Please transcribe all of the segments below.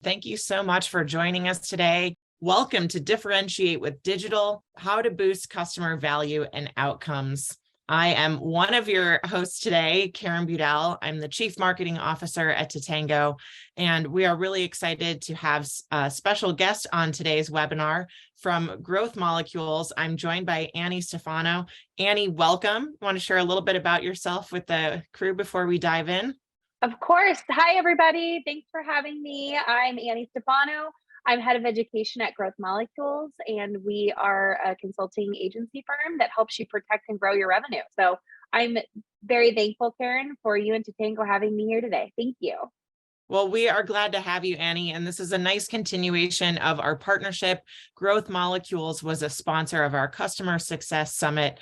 Thank you so much for joining us today. Welcome to Differentiate with Digital, how to boost customer value and outcomes. I am one of your hosts today, Karen Budell. I'm the Chief Marketing Officer at Totango, and we are really excited to have a special guest on today's webinar from Growth Molecules. I'm joined by Stefano. Annie, welcome. You want to share a little bit about yourself with the crew before we dive in? Of course. Hi, everybody. Thanks for having me. I'm Stefano. I'm head of education at Growth Molecules, and we are a consulting agency firm that helps you protect and grow your revenue. So I'm very thankful, Karen, for you and Totango having me here today. Thank you. Well, we are glad to have you, Annie, and this is a nice continuation of our partnership. Growth Molecules was a sponsor of our Customer Success Summit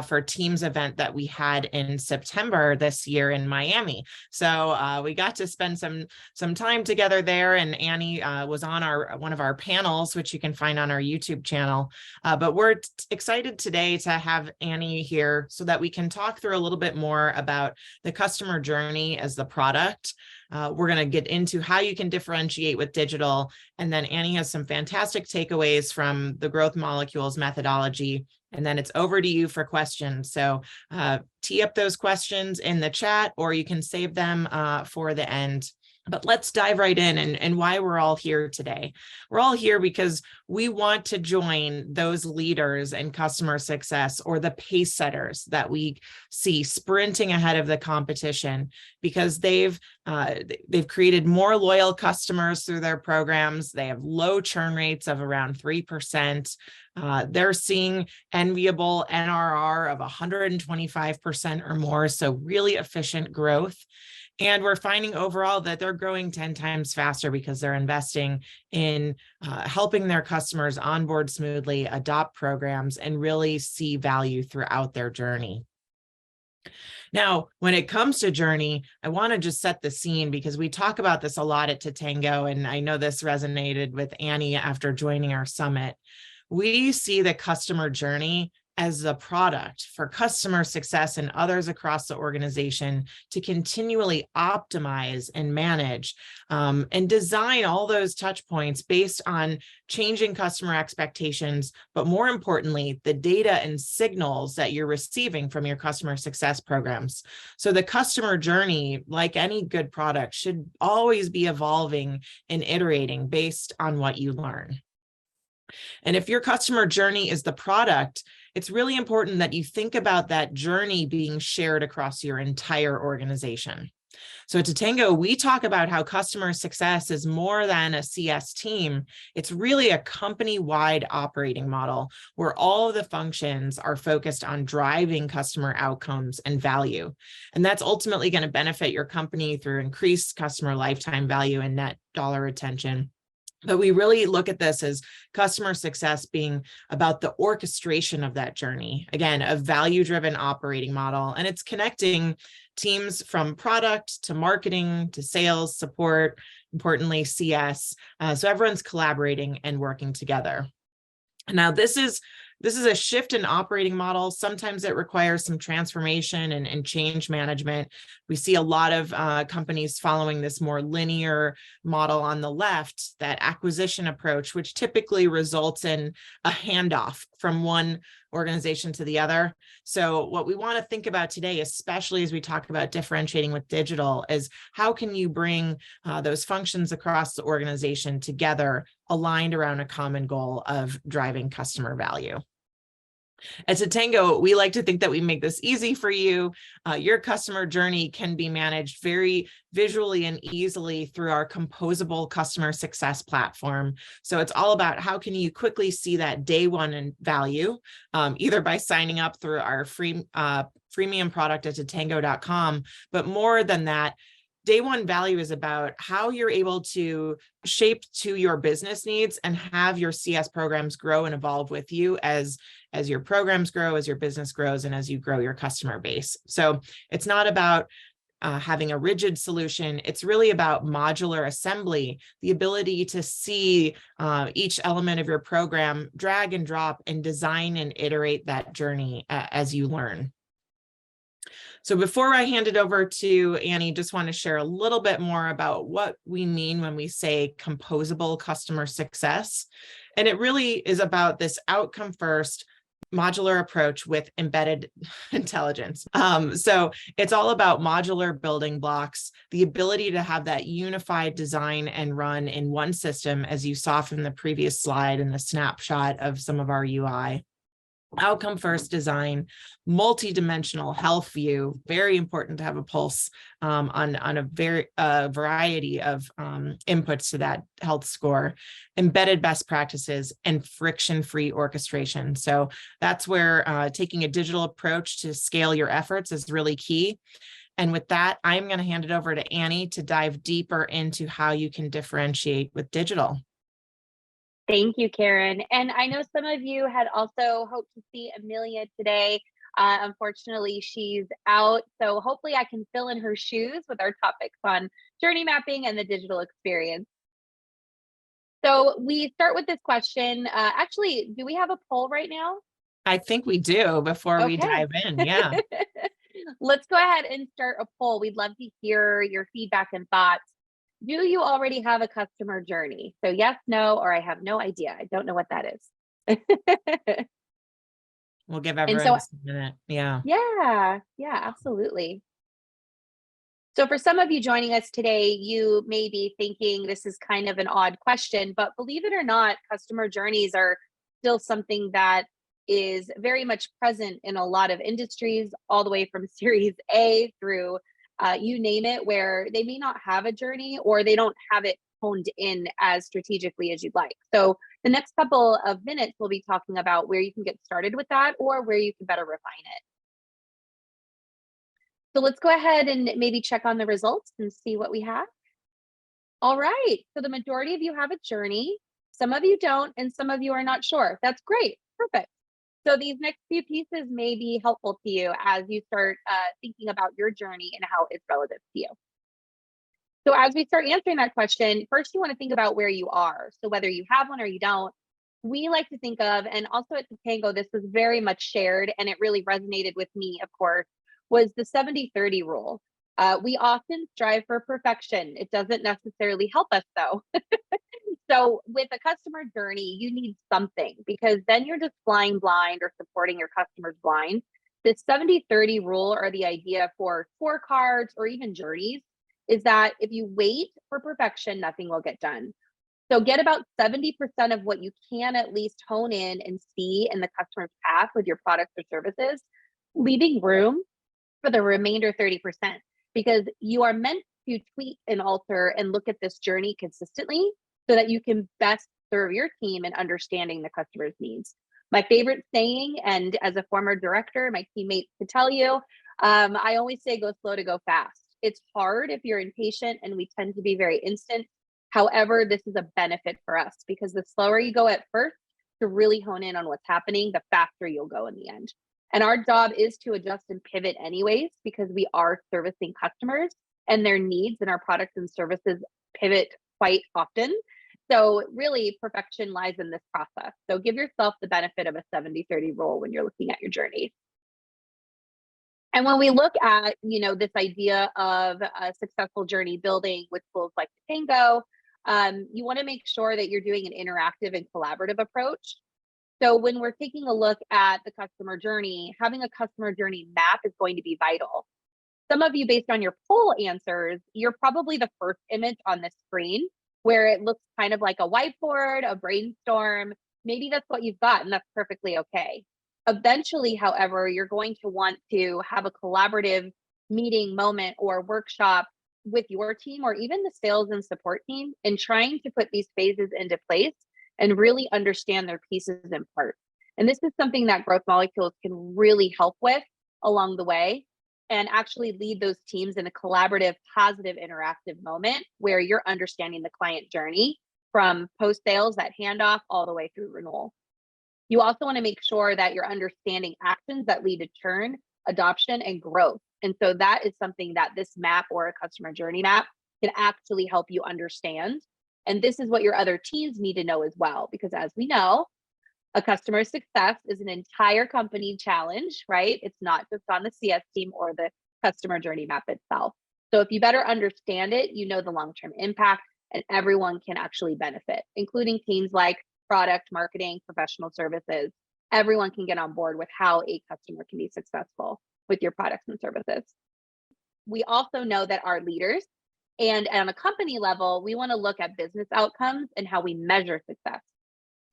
for Teams event that we had in September this year in Miami. So we got to spend some time together there, and Annie was on one of our panels, which you can find on our YouTube channel. But we're excited today to have Annie here so that we can talk through a little bit more about the customer journey as the product. We're going to get into how you can differentiate with digital. And then Annie has some fantastic takeaways from the Growth Molecules methodology. And then it's over to you for questions. So tee up those questions in the chat, or you can save them for the end. But let's dive right in and why we're all here today. We're all here because we want to join those leaders in customer success, or the pace setters that we see sprinting ahead of the competition, because they've created more loyal customers through their programs. They have low churn rates of around 3%. They're seeing enviable NRR of 125% or more, so really efficient growth. And we're finding overall that they're growing 10 times faster because they're investing in helping their customers onboard smoothly, adopt programs, and really see value throughout their journey. Now, when it comes to journey, I want to just set the scene because we talk about this a lot at Totango, and I know this resonated with Annie after joining our summit. We see the customer journey as a product for customer success and others across the organization to continually optimize and manage and design all those touch points based on changing customer expectations, but more importantly, the data and signals that you're receiving from your customer success programs. So the customer journey, like any good product, should always be evolving and iterating based on what you learn. And if your customer journey is the product, it's really important that you think about that journey being shared across your entire organization. So at Totango, we talk about how customer success is more than a CS team. It's really a company-wide operating model where all of the functions are focused on driving customer outcomes and value. And that's ultimately going to benefit your company through increased customer lifetime value and net dollar retention. But we really look at this as customer success being about the orchestration of that journey. Again, a value-driven operating model, and it's connecting teams from product to marketing to sales, support, importantly, CS. So everyone's collaborating and working together. Now, this is a shift in operating model. Sometimes it requires some transformation and change management. We see a lot of companies following this more linear model on the left, that acquisition approach, which typically results in a handoff from one organization to the other. So what we want to think about today, especially as we talk about differentiating with digital, is how can you bring those functions across the organization together, aligned around a common goal of driving customer value. At Totango, we like to think that we make this easy for you. Your customer journey can be managed very visually and easily through our composable customer success platform. So it's all about how can you quickly see that day one in value, either by signing up through our freemium product at totango.com, but more than that, day one value is about how you're able to shape to your business needs and have your CS programs grow and evolve with you as your programs grow, as your business grows, and as you grow your customer base. So it's not about having a rigid solution. It's really about modular assembly, the ability to see each element of your program, drag and drop, and design and iterate that journey as you learn. So before I hand it over to Annie, just want to share a little bit more about what we mean when we say composable customer success. And it really is about this outcome first modular approach with embedded intelligence. So it's all about modular building blocks, the ability to have that unified design and run in one system, as you saw from the previous slide and the snapshot of some of our UI. Outcome first design, multi-dimensional health view, very important to have a pulse on a variety of inputs to that health score, embedded best practices, and friction-free orchestration. So that's where taking a digital approach to scale your efforts is really key. And with that, I'm going to hand it over to Annie to dive deeper into how you can differentiate with digital. Thank you, Karen. And I know some of you had also hoped to see Amelia today. Unfortunately, she's out. So hopefully I can fill in her shoes with our topics on journey mapping and the digital experience. So we start with this question. Actually, do we have a poll right now? I think we do before we dive in. Yeah. Let's go ahead and start a poll. We'd love to hear your feedback and thoughts. Do you already have a customer journey? So yes, no, or I have no idea. I don't know what that is. We'll give everyone just a minute. Yeah. Yeah, absolutely. So for some of you joining us today, you may be thinking this is kind of an odd question, but believe it or not, customer journeys are still something that is very much present in a lot of industries, all the way from Series A through you name it, where they may not have a journey or they don't have it honed in as strategically as you'd like. So the next couple of minutes, we'll be talking about where you can get started with that or where you can better refine it. So let's go ahead and maybe check on the results and see what we have. All right, so the majority of you have a journey. Some of you don't, and some of you are not sure. That's great, perfect. So these next few pieces may be helpful to you as you start thinking about your journey and how it's relative to you. So as we start answering that question, first you want to think about where you are. So whether you have one or you don't, we like to think of, and also at Totango, this was very much shared and it really resonated with me, of course, was the 70-30 rule. We often strive for perfection. It doesn't necessarily help us though. So with a customer journey, you need something because then you're just flying blind or supporting your customers blind. The 70-30 rule, or the idea for scorecards or even journeys, is that if you wait for perfection, nothing will get done. So get about 70% of what you can at least hone in and see in the customer's path with your products or services, leaving room for the remainder 30%, because you are meant to tweak and alter and look at this journey consistently so that you can best serve your team in understanding the customer's needs. My favorite saying, and as a former director, my teammates could tell you, I always say go slow to go fast. It's hard if you're impatient, and we tend to be very instant. However, this is a benefit for us because the slower you go at first to really hone in on what's happening, the faster you'll go in the end. And our job is to adjust and pivot anyways, because we are servicing customers and their needs, and our products and services pivot quite often. So really perfection lies in this process. So give yourself the benefit of a 70-30 rule when you're looking at your journey. And when we look at, this idea of a successful journey building with tools like Totango, you want to make sure that you're doing an interactive and collaborative approach. So when we're taking a look at the customer journey, having a customer journey map is going to be vital. Some of you, based on your poll answers, you're probably the first image on the screen where it looks kind of like a whiteboard, a brainstorm. Maybe that's what you've got, and that's perfectly okay. Eventually, however, you're going to want to have a collaborative meeting moment or workshop with your team or even the sales and support team in trying to put these phases into place and really understand their pieces and parts. And this is something that Growth Molecules can really help with along the way and actually lead those teams in a collaborative, positive, interactive moment where you're understanding the client journey from post-sales, that handoff, all the way through renewal. You also want to make sure that you're understanding actions that lead to churn, adoption, and growth. And so that is something that this map or a customer journey map can actually help you understand. And this is what your other teams need to know as well, because as we know, A customer success is an entire company challenge, right? It's not just on the CS team or the customer journey map itself. So if you better understand it, you know the long-term impact, and everyone can actually benefit, including teams like product, marketing, professional services. Everyone can get on board with how a customer can be successful with your products and services. We also know that our leaders and on a company level, we want to look at business outcomes and how we measure success.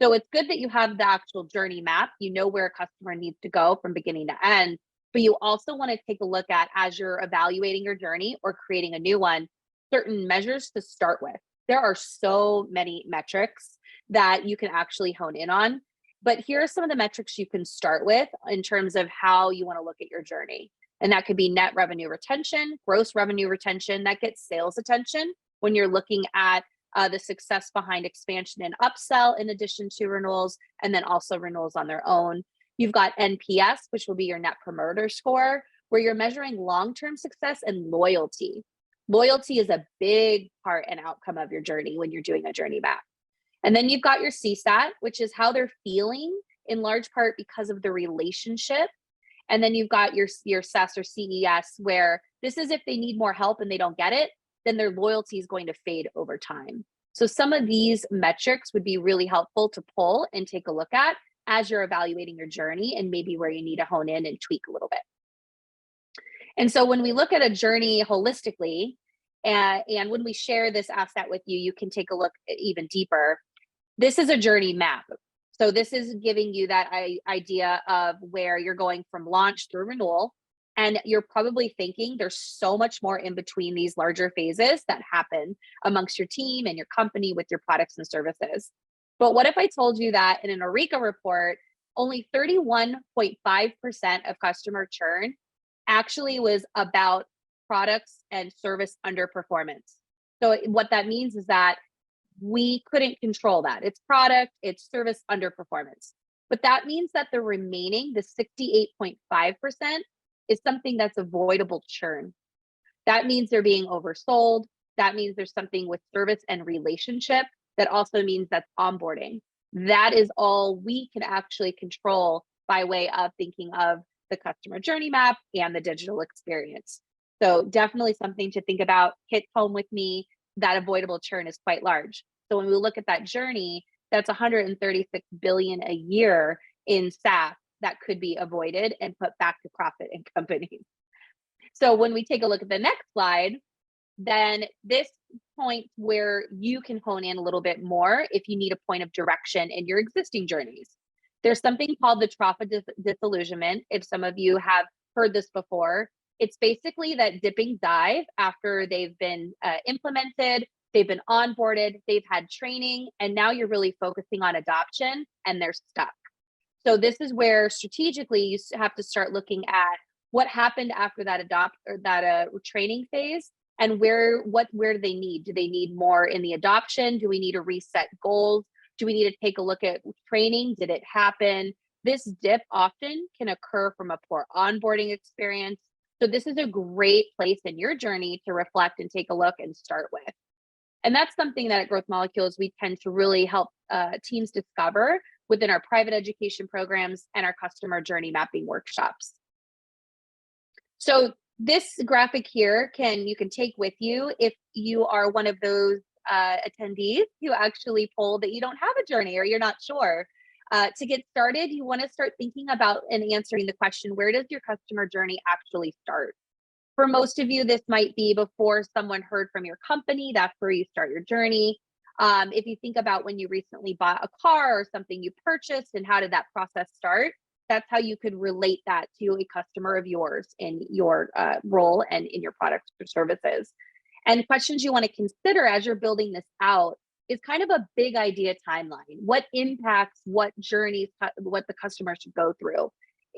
So it's good that you have the actual journey map. You know where a customer needs to go from beginning to end, but you also want to take a look at, as you're evaluating your journey or creating a new one, certain measures to start with. There are so many metrics that you can actually hone in on, but here are some of the metrics you can start with in terms of how you want to look at your journey. And that could be net revenue retention, gross revenue retention. That gets sales attention when you're looking at the success behind expansion and upsell in addition to renewals, and then also renewals on their own. You've got NPS, which will be your net promoter score, where you're measuring long-term success and loyalty. Loyalty is a big part and outcome of your journey when you're doing a journey map. And then you've got your CSAT, which is how they're feeling in large part because of the relationship. And then you've got your CES or CES, where this is if they need more help and they don't get it, then their loyalty is going to fade over time. So some of these metrics would be really helpful to pull and take a look at as you're evaluating your journey, and maybe where you need to hone in and tweak a little bit. And so when we look at a journey holistically, and when we share this asset with you, you can take a look even deeper. This is a journey map. So this is giving you that idea of where you're going from launch through renewal. And you're probably thinking there's so much more in between these larger phases that happen amongst your team and your company with your products and services. But what if I told you that in an Eureka report, only 31.5% of customer churn actually was about products and service underperformance? So what that means is that we couldn't control that. It's product, it's service underperformance. But that means that the remaining, the 68.5%, is something that's avoidable churn. That means they're being oversold. That means there's something with service and relationship. That also means that's onboarding. That is all we can actually control by way of thinking of the customer journey map and the digital experience. So definitely something to think about. Hit home with me. That avoidable churn is quite large. So when we look at that journey, that's 136 billion a year in SaaS that could be avoided and put back to profit in companies. So when we take a look at the next slide, then this point where you can hone in a little bit more if you need a point of direction in your existing journeys. There's something called the trough of disillusionment. If some of you have heard this before, it's basically that dipping dive after they've been implemented, they've been onboarded, they've had training, and now you're really focusing on adoption and they're stuck. So this is where strategically you have to start looking at what happened after that training phase, and where do they need? Do they need more in the adoption? Do we need to reset goals? Do we need to take a look at training? Did it happen? This dip often can occur from a poor onboarding experience. So this is a great place in your journey to reflect and take a look and start with. And that's something that at Growth Molecules, we tend to really help teams discover within our private education programs and our customer journey mapping workshops. So this graphic here you can take with you if you are one of those attendees who actually poll that you don't have a journey or you're not sure. To get started, you want to start thinking about and answering the question, where does your customer journey actually start? For most of you, this might be before someone heard from your company. That's where you start your journey. If you think about when you recently bought a car or something you purchased and how did that process start, that's how you could relate that to a customer of yours in your role and in your products or services. And questions you want to consider as you're building this out is kind of a big idea timeline. What impacts, what journeys, what the customer should go through?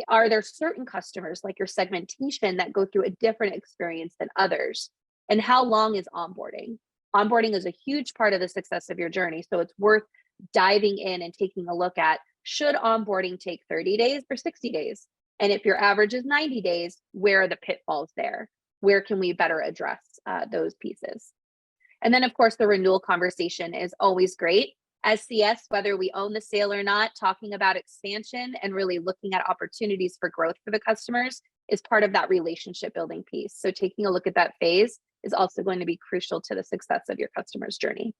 Are there certain customers, like your segmentation, that go through a different experience than others? And how long is onboarding? Onboarding is a huge part of the success of your journey. So it's worth diving in and taking a look at, should onboarding take 30 days or 60 days? And if your average is 90 days, where are the pitfalls there? Where can we better address those pieces? And then, of course, the renewal conversation is always great. As CS, whether we own the sale or not, talking about expansion and really looking at opportunities for growth for the customers is part of that relationship building piece. So taking a look at that phase is also going to be crucial to the success of your customer's journey.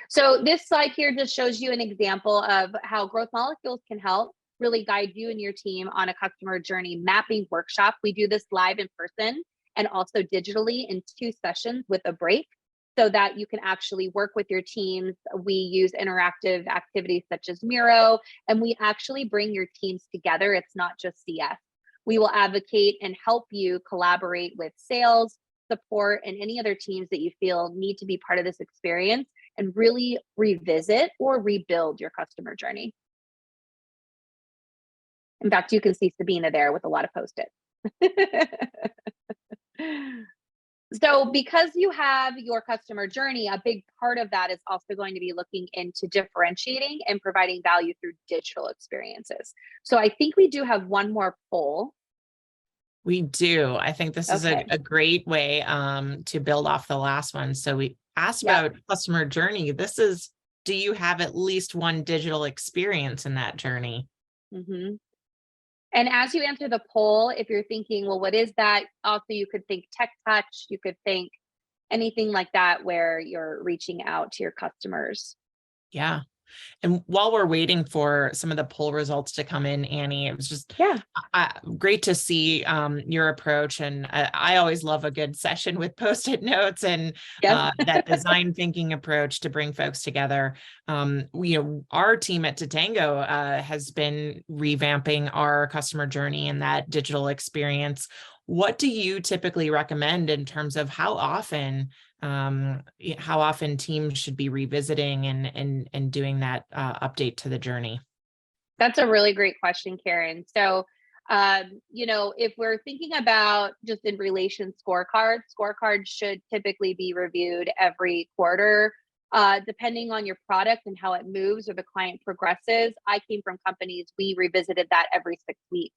So this slide here just shows you an example of how growth molecules can help really guide you and your team on a customer journey mapping workshop. We do this live in person and also digitally in 2 sessions with a break so that you can actually work with your teams. We use interactive activities such as Miro, and we actually bring your teams together. It's not just CS. We will advocate and help you collaborate with sales, support, and any other teams that you feel need to be part of this experience and really revisit or rebuild your customer journey. In fact, you can see Sabina there with a lot of Post-its. So because you have your customer journey, a big part of that is also going to be looking into differentiating and providing value through digital experiences. So I think we do have one more poll. We do. I think this is Okay. a great way to build off the last one. So we asked about customer journey. This is, do you have at least one digital experience in that journey? Mm-hmm. And as you answer the poll, if you're thinking, well, what is that? Also, you could think tech touch, you could think anything like that where you're reaching out to your customers. Yeah. And while we're waiting for some of the poll results to come in, Annie, it was just great to see your approach. And I always love a good session with Post-it notes and that design thinking approach to bring folks together. Our team at Totango has been revamping our customer journey and that digital experience. What do you typically recommend in terms of how often teams should be revisiting and doing that update to the journey? That's a really great question, Karen. So, if we're thinking about just in relation scorecards should typically be reviewed every quarter, depending on your product and how it moves or the client progresses. I came from companies, we revisited that every 6 weeks.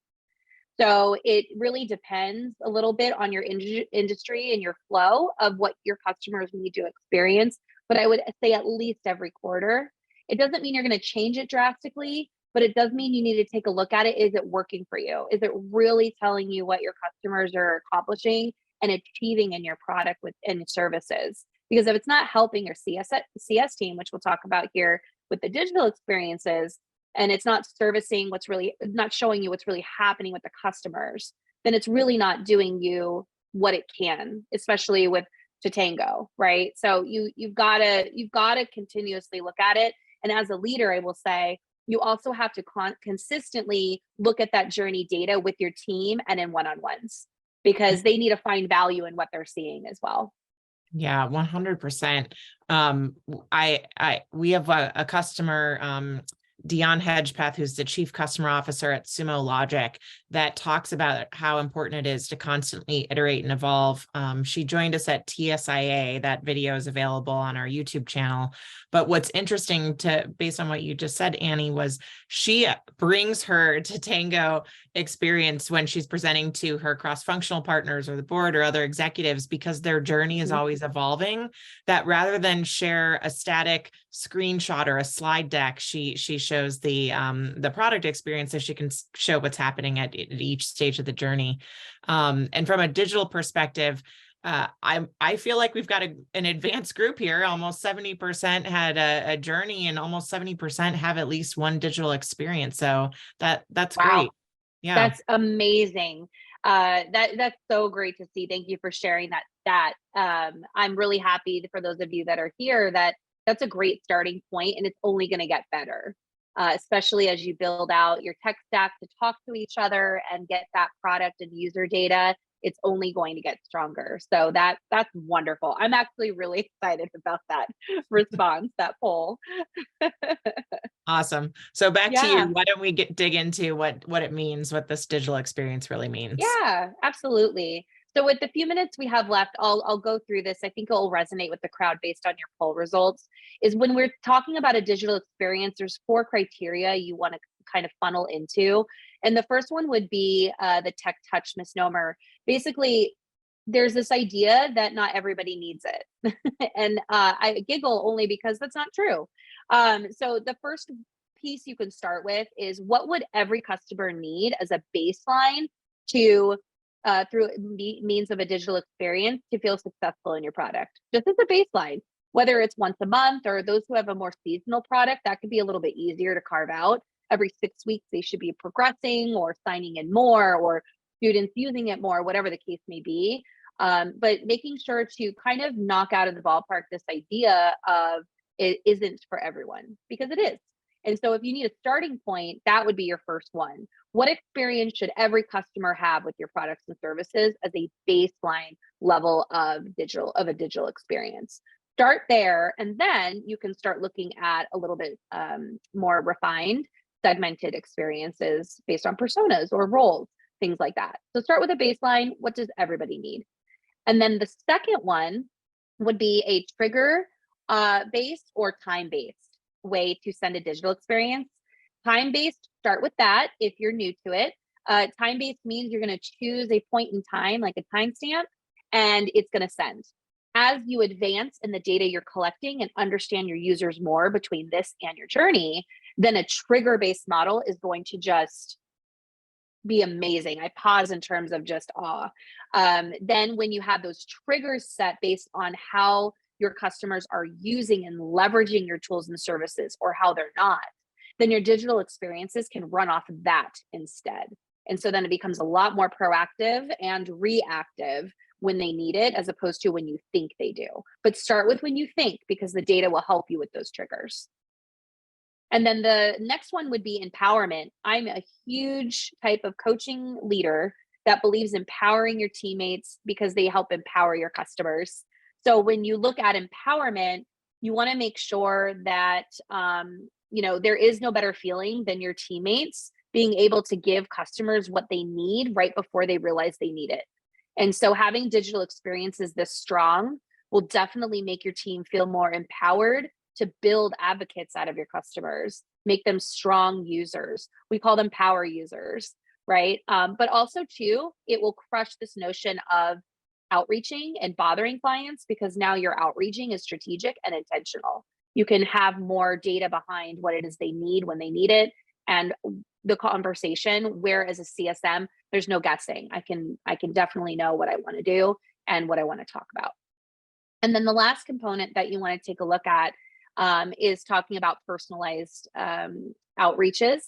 So it really depends a little bit on your industry and your flow of what your customers need to experience. But I would say at least every quarter. It doesn't mean you're going to change it drastically, but it does mean you need to take a look at it. Is it working for you? Is it really telling you what your customers are accomplishing and achieving in your product and services? Because if it's not helping your CS team, which we'll talk about here with the digital experiences, and it's not servicing not showing you what's really happening with the customers, then it's really not doing you what it can, especially with Totango, right? So you've got to continuously look at it. And as a leader, I will say, you also have to consistently look at that journey data with your team and in one-on-ones, because they need to find value in what they're seeing as well. Yeah, 100%. We have a customer, Dion Hedgepath, who's the chief customer officer at Sumo Logic, that talks about how important it is to constantly iterate and evolve. She joined us at TSIA. That video is available on our YouTube channel. But what's interesting based on what you just said, Annie, was she brings her Totango experience when she's presenting to her cross-functional partners or the board or other executives, because their journey is always evolving, that rather than share a static screenshot or a slide deck, she shows the product experience so she can show what's happening at each stage of the journey. And from a digital perspective, I feel like we've got an advanced group here. Almost 70% had a journey, and almost 70% have at least one digital experience. So that's great. Yeah, that's amazing. That's so great to see. Thank you for sharing that stat. I'm really happy for those of you that are here that's a great starting point, and it's only going to get better, especially as you build out your tech stack to talk to each other and get that product and user data. It's only going to get stronger. So that's wonderful. I'm actually really excited about that response, that poll. Awesome. So back to you. Why don't we dig into what it means, what this digital experience really means? Yeah, absolutely. So with the few minutes we have left, I'll go through this. I think it will resonate with the crowd based on your poll results. Is when we're talking about a digital experience, there's 4 criteria you want to kind of funnel into. And the first one would be the tech touch misnomer. Basically, there's this idea that not everybody needs it. And I giggle only because that's not true. So the first piece you can start with is, what would every customer need as a baseline to through means of a digital experience to feel successful in your product, just as a baseline. Whether it's once a month, or those who have a more seasonal product, that could be a little bit easier to carve out. Every 6 weeks, they should be progressing or signing in more, or students using it more, whatever the case may be. But making sure to kind of knock out of the ballpark this idea of it isn't for everyone, because it is. And so if you need a starting point, that would be your first one. What experience should every customer have with your products and services as a baseline level of a digital experience? Start there, and then you can start looking at a little bit more refined, segmented experiences based on personas or roles, things like that. So start with a baseline. What does everybody need? And then the second one would be a trigger based or time based way to send a digital experience. Time based, start with that if you're new to it. Time based means you're going to choose a point in time, like a timestamp, and it's going to send. As you advance in the data you're collecting and understand your users more between this and your journey, then a trigger based model is going to just be amazing. I pause in terms of just awe. Then when you have those triggers set based on how your customers are using and leveraging your tools and services, or how they're not, then your digital experiences can run off of that instead. And so then it becomes a lot more proactive and reactive when they need it, as opposed to when you think they do. But start with when you think, because the data will help you with those triggers. And then the next one would be empowerment. I'm a huge type of coaching leader that believes empowering your teammates because they help empower your customers. So when you look at empowerment, you want to make sure that there is no better feeling than your teammates being able to give customers what they need right before they realize they need it. And so having digital experiences this strong will definitely make your team feel more empowered to build advocates out of your customers, make them strong users. We call them power users, right? But also too, it will crush this notion of outreaching and bothering clients, because now your outreaching is strategic and intentional. You can have more data behind what it is they need when they need it, and the conversation, where as a CSM, there's no guessing. I can definitely know what I want to do and what I want to talk about. And then the last component that you want to take a look at is talking about personalized outreaches,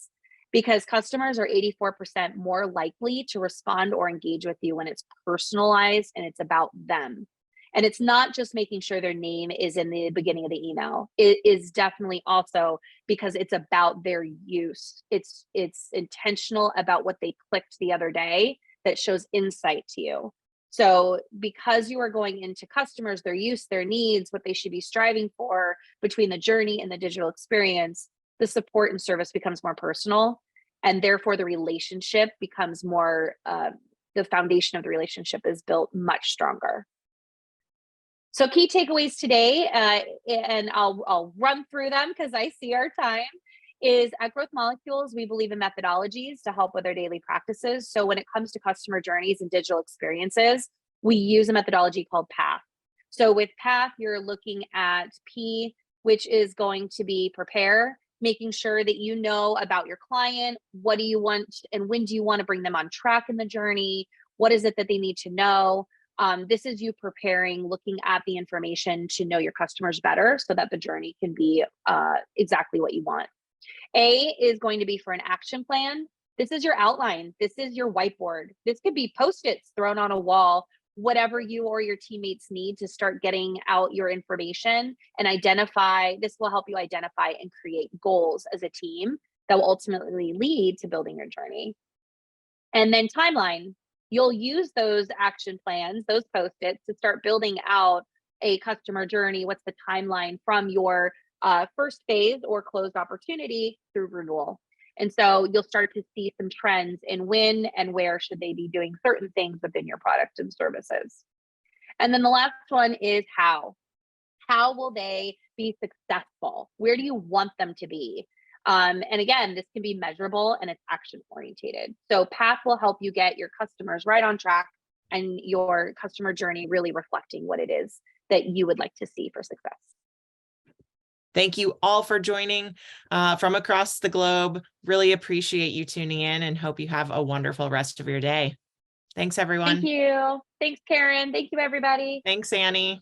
because customers are 84% more likely to respond or engage with you when it's personalized and it's about them. And it's not just making sure their name is in the beginning of the email. It is definitely also because it's about their use. It's intentional about what they clicked the other day that shows insight to you. So because you are going into customers, their use, their needs, what they should be striving for between the journey and the digital experience, the support and service becomes more personal. And therefore the relationship becomes more, the foundation of the relationship is built much stronger. So key takeaways today, and I'll run through them because I see our time, is at Growth Molecules, we believe in methodologies to help with our daily practices. So when it comes to customer journeys and digital experiences, we use a methodology called P.A.T.H. So with P.A.T.H, you're looking at P, which is going to be prepare, making sure that you know about your client, what do you want, and when do you want to bring them on track in the journey? What is it that they need to know? This is you preparing, looking at the information to know your customers better so that the journey can be exactly what you want. A is going to be for an action plan. This is your outline. This is your whiteboard. This could be Post-its thrown on a wall, whatever you or your teammates need to start getting out your information and identify. This will help you identify and create goals as a team that will ultimately lead to building your journey. And then timeline. You'll use those action plans, those Post-its, to start building out a customer journey. What's the timeline from your first phase or closed opportunity through renewal? And so you'll start to see some trends in when and where should they be doing certain things within your product and services. And then the last one is how. How will they be successful? Where do you want them to be? And again, this can be measurable and it's action orientated. So P.A.T.H will help you get your customers right on track and your customer journey really reflecting what it is that you would like to see for success. Thank you all for joining from across the globe. Really appreciate you tuning in and hope you have a wonderful rest of your day. Thanks, everyone. Thank you. Thanks, Karen. Thank you, everybody. Thanks, Annie.